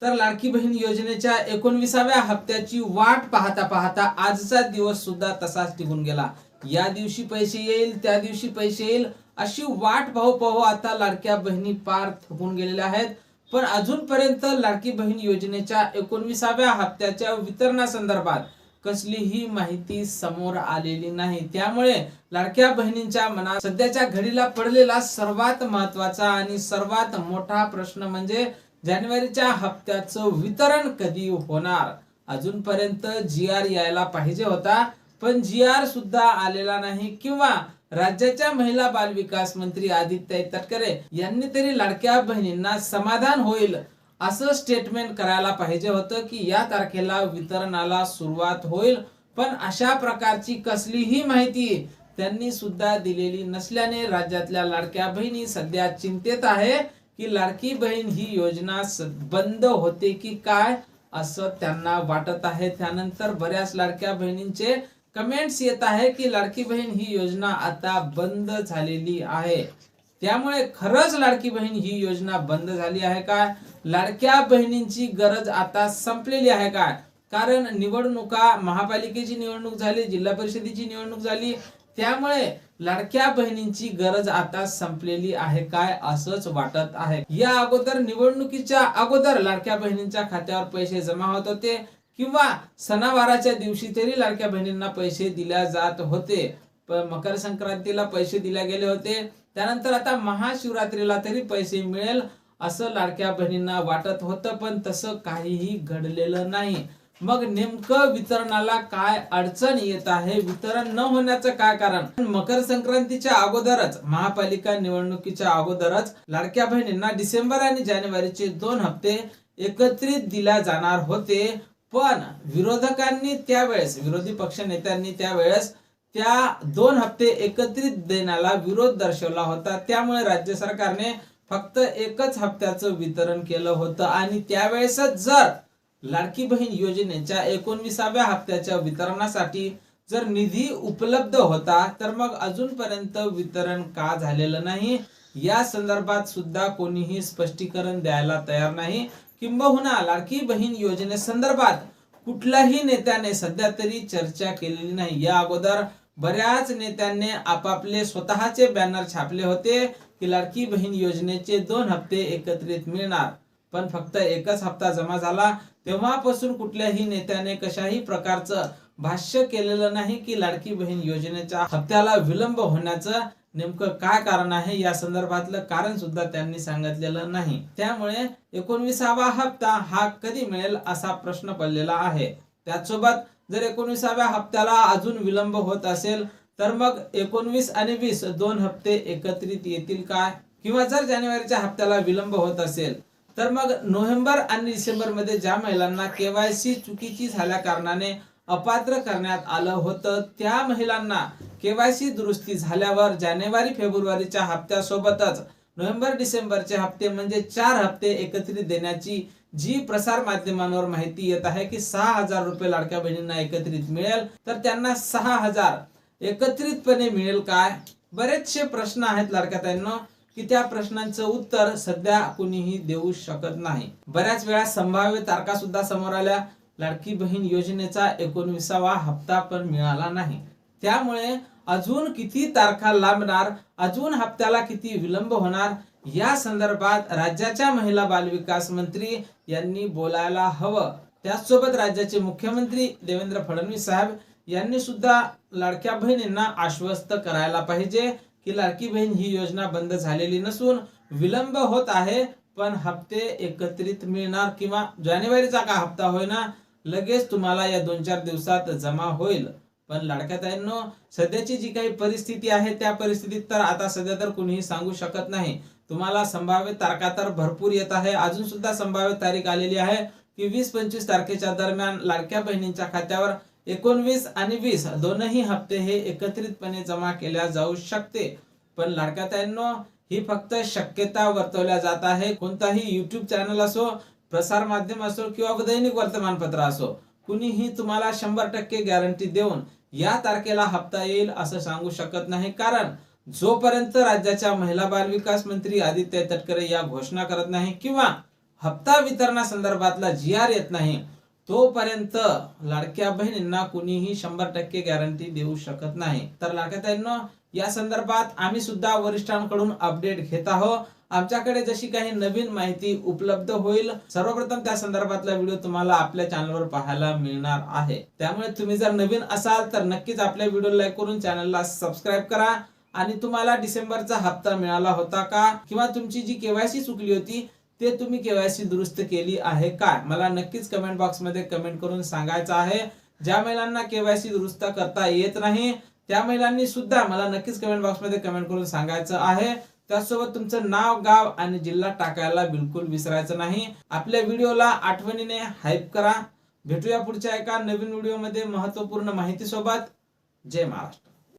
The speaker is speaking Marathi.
तर लाडकी बहीण योजनेच्या 19व्या हप्त्याची वाट पाहता पाहता आजचा दिवस सुद्धा तसाच निघून गेला। या दिवशी पैसे येईल, त्या दिवशी पैसे येईल अशी वाट पाहू पाहू आता लाडक्या बहिणी पार थकून गेलेल्या आहेत। पण अजूनपर्यंत लाडकी बहीण योजनेच्या 19व्या हप्त्याच्या वितरणासंदर्भात कसलीही माहिती समोर आलेली नाही। त्यामुळे लाडक्या बहिणींच्या मनात सध्याच्या घडीला पडलेला सर्वात महत्त्वाचा आणि सर्वात मोठा प्रश्न म्हणजे जानेवारीच्या हप्त्याचं वितरण कधी होणार। अजूनपर्यंत GR यायला पाहिजे होता, पण GR सुद्धा आलेला नाही किंवा राज्याच्या महिला बाल विकास मंत्री आदित्य तटकरे यांनी तरी लाडक्या बहिणींना समाधान होईल असं स्टेटमेंट करायला पाहिजे होतं की या तारखेला वितरणाला सुरुवात होईल। पण अशा प्रकारची कसलीही माहिती त्यांनी सुद्धा दिलेली नसल्याने राज्यातल्या लाडक्या बहिणी सध्या चिंतेत आहे की लाडकी बहीण ही योजना बंद होते की काय असं त्यांना वाटत आहे। त्यानंतर बऱ्याच लाडक्या बहिणींचे कमेंट्स येत आहे की लाडकी बहीण ही योजना आता बंद झालेली आहे। त्यामुळे खरंच लाडकी बहीण ही योजना बंद झाली आहे काय? लाडक्या बहिणींची गरज आता संपलेली आहे काय? कारण निवडणुका, महापालिकेची निवडणूक झाली, जिल्हा परिषदेची निवडणूक झाली, त्यामुळे लाडक्या बहिणींची गरज आता संपलेली आहे काय असंच वाटत आहे। या अगोदर निवडणुकीच्या अगोदर लाडक्या बहिणींच्या खात्यावर पैसे जमा होत होते किंवा सणावाराच्या दिवशी तरी लाडक्या बहिणींना पैसे दिल्या जात होते, पण मकर संक्रांतीला पैसे दिले गेले होते। त्यानंतर आता महाशिवरात्रीला तरी पैसे मिळेल असं लाडक्या बहिणींना वाटत होतं, पण तसं काहीही घडलेलं नाही। मग नेमकं वितरणाला काय अडचण येत आहे? वितरण न होण्याचं काय कारण? मकर संक्रांतीच्या अगोदरच, महापालिका निवडणुकीच्या अगोदरच लाडक्या बहिणींना डिसेंबर आणि जानेवारीचे 2 हप्ते एकत्रित दिल्या जाणार होते, पण विरोधकांनी त्यावेळेस, विरोधी पक्ष नेत्यांनी त्यावेळेस त्या 2 हप्ते एकत्रित देण्याला विरोध दर्शवला होता। त्यामुळे राज्य सरकारने फक्त एकच हप्त्याचं वितरण केलं होतं आणि त्यावेळेसच जर लाडकी बहीण योजनेच्या 19व्या हप्त्याच्या वितरणासाठी जर निधी उपलब्ध होता तर मग अजूनपर्यंत वितरण का झालेलं नाही या संदर्भात सुद्धा कोणीही स्पष्टीकरण द्यायला तयार नाही। किंबहुना लाडकी बहीण योजनेसंदर्भात कुठल्याही नेत्याने सध्या तरी चर्चा केलेली नाही। या अगोदर बऱ्याच नेत्यांनी आपापले स्वतःचे बॅनर छापले होते की लाडकी बहीण योजनेचे 2 हप्ते एकत्रित मिळणार, पण फक्त एकच हप्ता जमा झाला। तेव्हापासून कुठल्याही नेत्याने कशाही प्रकारचं भाष्य केलेलं नाही की लाडकी बहीण योजनेच्या हप्त्याला विलंब होण्याचं नेमकं काय कारण आहे, या संदर्भातलं कारण सुद्धा त्यांनी सांगितलेलं नाही। त्यामुळे 19वा हप्ता हा कधी मिळेल असा प्रश्न पडलेला आहे। त्याचसोबत जर 19व्या हप्त्याला अजून विलंब होत असेल तर मग 19 आणि 20 2 हप्ते एकत्रित येतील काय? किंवा जर जानेवारीच्या हप्त्याला विलंब होत असेल तर मग नोव्हेंबर आणि डिसेंबर मध्ये ज्या महिलांना KYC चुकीची झाल्या कारणाने अपात्र करण्यात आलं होतं त्या महिलांना KYC दुरुस्ती झाल्यावर जानेवारी फेब्रुवारीच्या हप्त्यासोबतच नोव्हेंबर डिसेंबरचे हप्ते म्हणजे 4 हप्ते एकत्रित देण्याची जी प्रसार माध्यमांवर माहिती येत आहे की 6000 रुपये लाडक्या बहिणींना एकत्रित मिळेल, तर त्यांना 6000 एकत्रितपणे मिळेल काय? बरेचसे प्रश्न आहेत लाडक्या ताईंनो की त्या प्रश्नांचं उत्तर सध्या कुणीही देऊ शकत नाही। बऱ्याच वेळा संभाव्य तारखा सुद्धा समोर आल्या, लाडकी बहीण योजनेचा 19वा हप्ता पण मिळाला नाही। त्यामुळे अजून किती तारखा लांबणार, अजून हप्त्याला किती विलंब होणार या संदर्भात राज्याच्या महिला बाल विकास मंत्री यांनी बोलायला हवं। त्याचसोबत राज्याचे मुख्यमंत्री देवेंद्र फडणवीस साहेब यांनी सुद्धा लाडक्या बहिणींना आश्वस्त करायला पाहिजे की लाडकी बहीण ही योजना बंद झालेली नसून विलंब होत आहे, पण हप्ते एकत्रित मिळणार किंवा जानेवारीचा का हप्ता होईना लगेच तुम्हाला या 2-4 दिवसात जमा होईल। पण लाडक्या ताईंनो, सध्याची जी काही परिस्थिती आहे त्या परिस्थितीत तर आता सध्या तर कुणीही सांगू शकत नाही। तुम्हाला संभाव्य तारखा तर भरपूर येत आहे, अजून सुद्धा संभाव्य तारीख आलेली आहे की 20-25 तारखेच्या दरम्यान लाडक्या बहिणींच्या खात्यावर 19 आणि 20 दोनही हप्ते हे एकत्रितपणे जमा केल्या जाऊ शकते। पण लाडक्या ताईंनो, ही फक्त शक्यता वर्तवल्या जात आहे। कोणताही YouTube चॅनल असो, प्रसार माध्यम असो किंवा दैनिक वर्तमानपत्र असो, कुणीही तुम्हाला 100% गॅरंटी देऊन या तारखेला हप्ता येईल असं सांगू शकत नाही। कारण जोपर्यंत राज्याच्या महिला बाल विकास मंत्री आदित्य तटकरे या घोषणा करत नाही किंवा हप्ता वितरणासंदर्भातला GR येत नाही तोपर्यंत लाडक्या बहिणींना कुणीही 100% गॅरंटी देऊ शकत नाही. तर लाडक्या ताईंनो, या संदर्भात आम्ही सुद्धा वरिष्ठांकडून अपडेट घेत आहोत. आमच्याकडे जशी काही नवीन माहिती उपलब्ध होईल सर्वप्रथम त्या संदर्भातला व्हिडिओ तुम्हाला आपल्या चॅनलवर पाहायला मिळणार आहे. त्यामुळे तुम्ही जर नवीन असाल तर नक्कीच आपल्या व्हिडिओ लाईक करून चॅनलला सबस्क्राईब करा. आणि तुम्हाला डिसेंबरचा हप्ता मिळाला होता का, किंवा तुमची जी केवायसी चुकली होती ते तुम्ही केवायसी दुरुस्त केली आहे का, मला नक्कीच कमेंट बॉक्स मध्ये कमेंट करून सांगायचं आहे. ज्या महिलांना केवायसी दुरुस्त करता येत नाही त्या महिलांनी सुद्धा मला नक्कीच कमेंट बॉक्स मध्ये कमेंट करून सांगायचं आहे. त्यासोबत तुमचं नाव, गाव आणि जिल्हा टाकायला बिलकुल विसरायचं नाही. आपल्या व्हिडिओला आठवणीने हाईप करा. भेटूया पुढच्या एका नवीन व्हिडिओ मध्ये महत्त्वपूर्ण माहिती सोबत. जय महाराष्ट्र.